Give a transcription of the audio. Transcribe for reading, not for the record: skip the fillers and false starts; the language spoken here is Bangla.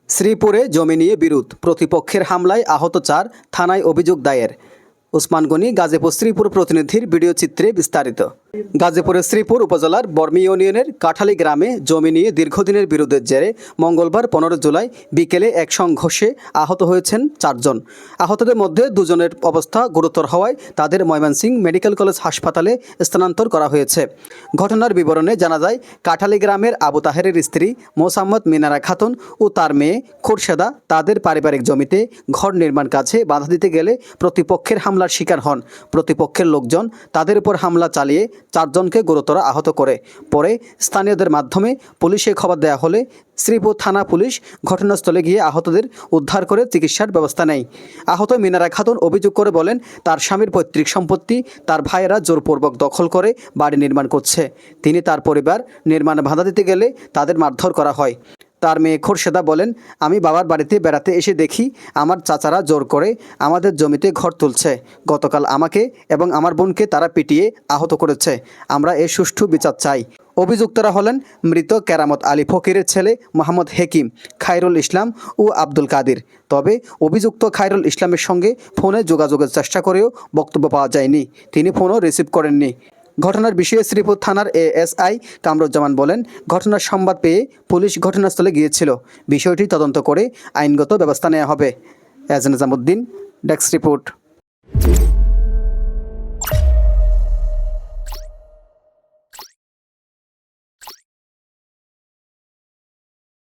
শ্রীপুরে জমি নিয়ে বিরোধ, প্রতিপক্ষের হামলায় আহত 4, থানায় অভিযোগ দায়ের। ওসমান গনি, গাজীপুর। শ্রীপুর প্রতিনিধির ভিডিও চিত্রে বিস্তারিত। গাজীপুরের শ্রীপুর উপজেলার বর্মি ইউনিয়নের কাঠালী গ্রামে জমি নিয়ে দীর্ঘদিনের বিরোধের জেরে মঙ্গলবার 15 জুলাই বিকেলে এক সংঘর্ষে আহত হয়েছেন 4 জন। আহতদের মধ্যে 2 জনের অবস্থা গুরুতর হওয়ায় তাদের ময়মনসিংহ মেডিকেল কলেজ হাসপাতালে স্থানান্তর করা হয়েছে। ঘটনার বিবরণে জানা যায়, কাঠালী গ্রামের আবু তাহেরের স্ত্রী মোসাম্মদ মিনারা খাতুন ও তার মেয়ে খোরশেদা তাদের পারিবারিক জমিতে ঘর নির্মাণ কাজে বাধা দিতে গেলে প্রতিপক্ষের হামলার শিকার হন। প্রতিপক্ষের লোকজন তাদের উপর হামলা চালিয়ে 4 জনকে গুরুতর আহত করে। পরে স্থানীয়দের মাধ্যমে পুলিশে খবর দেওয়া হলে শ্রীপুর থানা পুলিশ ঘটনাস্থলে গিয়ে আহতদের উদ্ধার করে চিকিৎসার ব্যবস্থা নেয়। আহত মিনারা খাতুন অভিযোগ করে বলেন, তার স্বামীর পৈতৃক সম্পত্তি তার ভাইয়েরা জোরপূর্বক দখল করে বাড়ি নির্মাণ করছে। তিনি তার পরিবার নির্মাণে বাধা দিতে গেলে তাদের মারধর করা হয়। তার মেয়ে খোরশেদা বলেন, আমি বাবার বাড়িতে বেড়াতে এসে দেখি আমার চাচারা জোর করে আমাদের জমিতে ঘর তুলছে। গতকাল আমাকে এবং আমার বোনকে তারা পিটিয়ে আহত করেছে। আমরা এর সুষ্ঠু বিচার চাই। অভিযুক্তরা হলেন মৃত কেরামত আলী ফকিরের ছেলে মোহাম্মদ হেকিম, খায়রুল ইসলাম ও আব্দুল কাদির। তবে অভিযুক্ত খায়রুল ইসলামের সঙ্গে ফোনে যোগাযোগের চেষ্টা করেও বক্তব্য পাওয়া যায়নি। তিনি ফোনও রিসিভ করেননি। ঘটনার বিষয়ে শ্রীপুর থানার এএসআই কামরুজ্জামান বলেন, ঘটনার সংবাদ পেয়ে পুলিশ ঘটনাস্থলে গিয়েছিল। বিষয়টি তদন্ত করে আইনগত ব্যবস্থা নেওয়া হবে। এজান নিজামুদ্দিন, ডেস্ক রিপোর্ট।